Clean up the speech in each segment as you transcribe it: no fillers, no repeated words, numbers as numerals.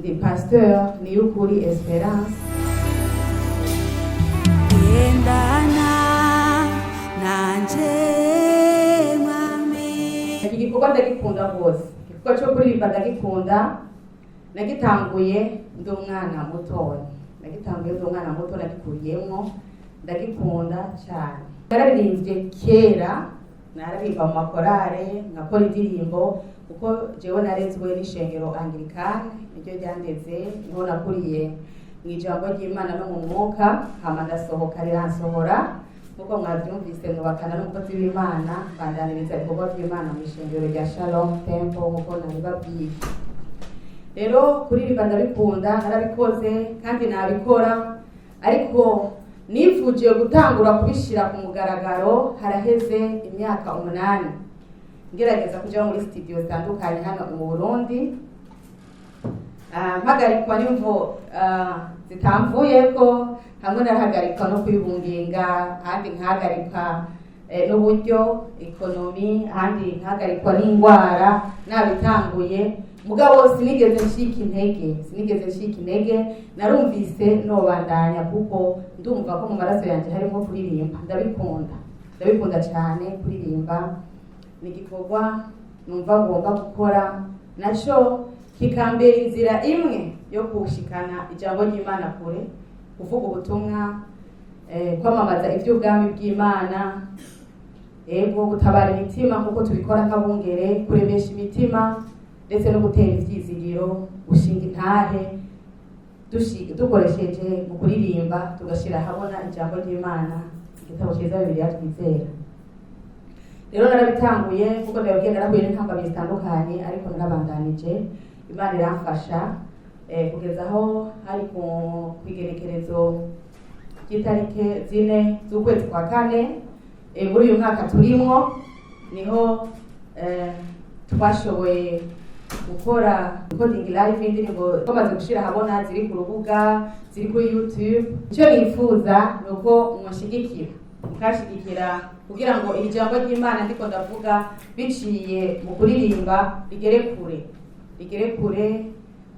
ndi Pasteur Niyukuri Esperance. Endana nanje mwami. Iki gikorwa ndagikunda rwose. Igikorwa cyo kuririmba ndagikunda. Nagitanguye ndi umwana mutoya. Nagikuriyemo ndagikunda cyane. Nararirimbye kera, nararirimba mu makorale, nkakora indirimbo kuko jewe narezwe n'ishengero Anglikane, niryo ryandeze, niho nakuriye mu ijambo ry'Imana no mu mwuka, hama ndasohoka riransohora kuko mwabyumvise ngubakana n'umukozi w'Imana, bandaniriza ibikorwa by'Imana mu ishengero rya Shalom Temple nkuko nabibabwiye. Rero kuririmba ndabikunda, narabikoze kandi nabikora, ariko nifuje gutangura kubishira ku mugaragaro haraheze imyaka 8 ngerageza kuja muri studio zitandukanye hano mu Burundi, mpagarikwa n'imvo zitamvuyeko, hamwe narahagarikwa no kwibunginga, handi nkahagarikwa n'uburyo ekonomi, handi nkahagarikwa n'indwara nabitanguye. Mugabo sinigeze nshika intege, narumvise nobandanya kuko ndumva ko mu maraso yanje harimo kuririmba. Ndabikunda cyane kuririmba, ni igikorwa numva ngomba gukora, naco kikambera inzira imwe yo kushikana ijambo ry'Imana kure, kuvuga ubutumwa, kwamamaza iby'ubwami bw'Imana, gutabara imitima kuko tubikora nk'abungere, kuremesha imitima ndetse no gutera ivyizigiro, gushinga intahe dukoresheje mu kuririmba, tugashira habona ijambo ry'Imana, igitabo cyiza Bibiliya twizera. Rero narabitanguye kuko ndababwiye narahuye n'intambamyi zitandukanye, ariko narabandanije, Imana iramfasha kugeza aho hari ku igenekerezo ry'itariki 4 z'ukwezi kwa 4 muri uyu mwaka turimwo, niho twashoboye gukora recording live indirimbo twamaze gushira habona, ziri ku rubuga, ziri kuri YouTube. Icyo nifuza nuko mukashigikira kugira ngo iri jambo ry'Imana ndiko ndavuga biciye mu kuririmba rigere kure,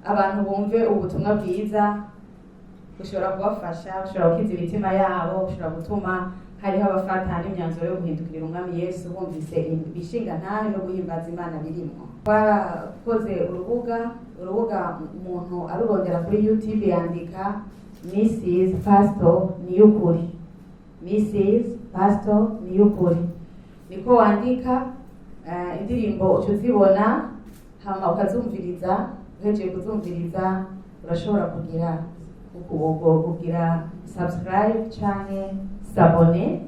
abantu bumve ubutumwa bwiza, ushobora kubafasha, ushobora gukiza imitima yabo, ushobora gutuma hariho abafata n'imyanzuro yo guhindukirira umwami Yesu bumvise ibishinga ntahe no guhimbaza Imana birimo. Twarakoze urubuga umuntu arurondera kuri YouTube, yandika Mrs. Pastor Niyukuri, niko wandika indirimbo ucuzibona, hama ukazumviriza. Uhejeje kuzumviriza urashobora kugira subscribe canke s'abone,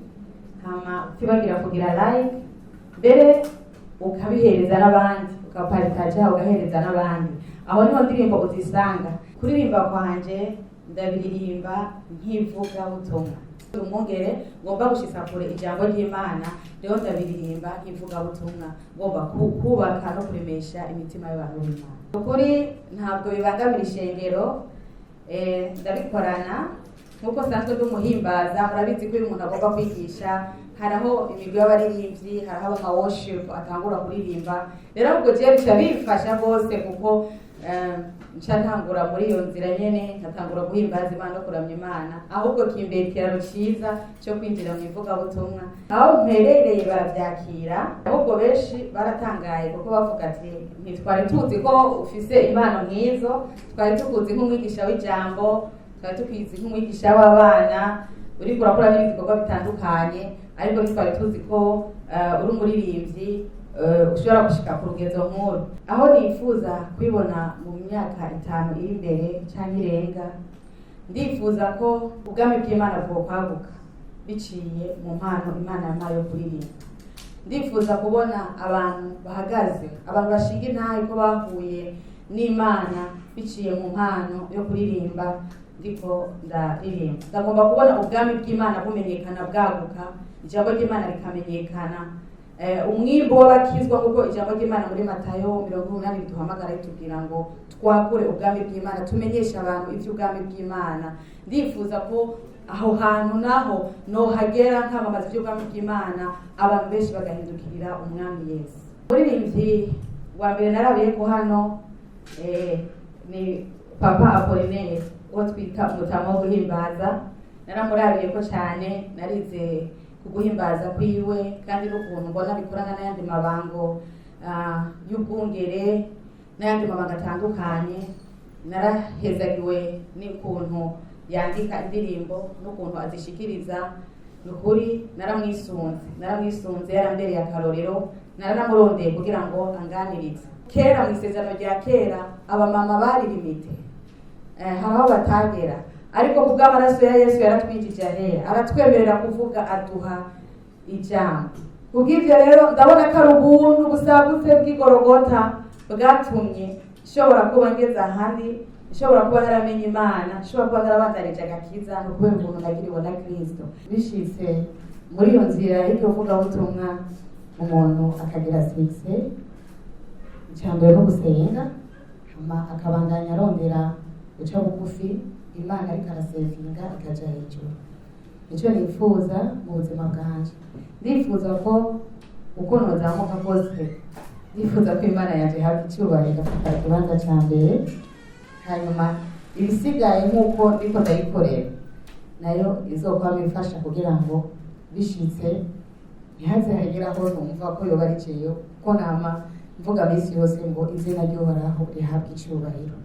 hama utibagira kugira like, mbere ukabihereza n'abandi, ukaparitaja ugahereza n'abandi. Aho niho ndirimbo uzisanga. Kuririmba kwanje ndabiririmba nkivuga butumwa, umwongere ngomba gushitsa kure ijambo ry'Imana, rero ndabiririmba nkivuga butumwa, ngomba kubaka no kuremesha imitima y'abantu b'Imana. Ukuri ntabwo bibangamira ishengero, ndabikorana nkuko sanzwe ndumuhimbaza. Murabizi ko uyu muntu agomba kwigisha, haraho imigwi y'abaririmbyi, haraho ama worship atangura kuririmba. Rero ubwo je bica bifasha bose kuko ntangura muri iyo nzira nyene, ngatangura guhimbaza Imana no kuramya Imana, ahubwo kimbera ikiraro ciza cyo kwinjira mu ivuga butumwa. Aho mperereye baravyakira, ahubwo benshi baratangaye kuko bavuga ati ntitwari tuzi ko ufise impano nk'izo, twari tukuzi nk'umwigisha w'ijambo, twari tukizi nk'umwigisha w'abana, uri kurakora n'ibikorwa bitandukanye, ariko ntitwari tuzi ko uri umuririmbyi ushobora gushika ku rugezo nkuru. Aho nifuza kwibona mu myaka 5 iri imbere cyangwa irenga, ndifuza ko ubwami bw'Imana bwokwaguka biciye mu mpano Imana yampaye yo kuririmba. Ndifuza kubona abantu bahagaze, abantu bashinga intahe ko bahuye n'Imana biciye mu mpano yo kuririmba, ndiko ndaririmba. Ndagomba kubona ubwami bw'Imana bumenyekana, bwaguka, ijambo ry'Imana rikamenyekana, umwimbo w'abakizwa kuko ijambo ry'Imana muri Matayo 80 riduhamagara ritubwira ngo twagure ubwami bw'Imana, tumenyesha abantu ivy'ubwami bw'Imana. Ndifuza ko aho hantu naho nohagera nkamamaza ivy'ubwami bw'Imana, abantu benshi bagahindukirira umwami Yesu. Umuririmbyi wa mbere narabiye ko hano ni papa Apollinaire uwo twita umutama wo guhimbaza, naramurabiye ko cyane, narize kuguhimbaza kwiwe kandi n'ukuntu mbona bikorana n'ayandi mabango y'ubwungere n'ayandi mabanga atandukanye. Narahezagiwe n'ukuntu yandika indirimbo n'ukuntu azishikiriza. Nukuri naramwisunze yarambereye akarorero, naranamurondeye kugira ngo anganirize. Kera mu isezerano rya kera abamama bari limite, haraho batagera, ariko kubw'amaraso ya Yesu yaratwinjije ahera, aratwemerera kuvuga, aduha ijambo. Kubw'ivyo rero ndabona ko ari ubuntu busagutse bw'igorogota bwatumye ishobora kuba ngeze ahandi, ishobora kuba naramenye Imana, ishobora kuba narabandanije agakiza, no kubera umuntu nagiriwe na Kristo. Bishitse muri iyo nzira y'ivugabutumwa umuntu akagira success, icyambere no gusenga, akabandanya arondera guca bugufi, Imana ariko arasevinga akaja hejuru. Icyo nifuza mu buzima bwanje, ndifuza ko uko nozamuka kose, ndifuza ko Imana yaje hafi icyubahiro igafata ikibanza cya mbere, hanyuma ibisigaye nk'uko ndiko ndayikorera nayo izokwama ifasha kugira ngo bishitse ntihaze hageraho numva ko yoba ariceyo, ko nama mvuga minsi yose ngo izina ry'Uhoraho rihabwe icyubahiro.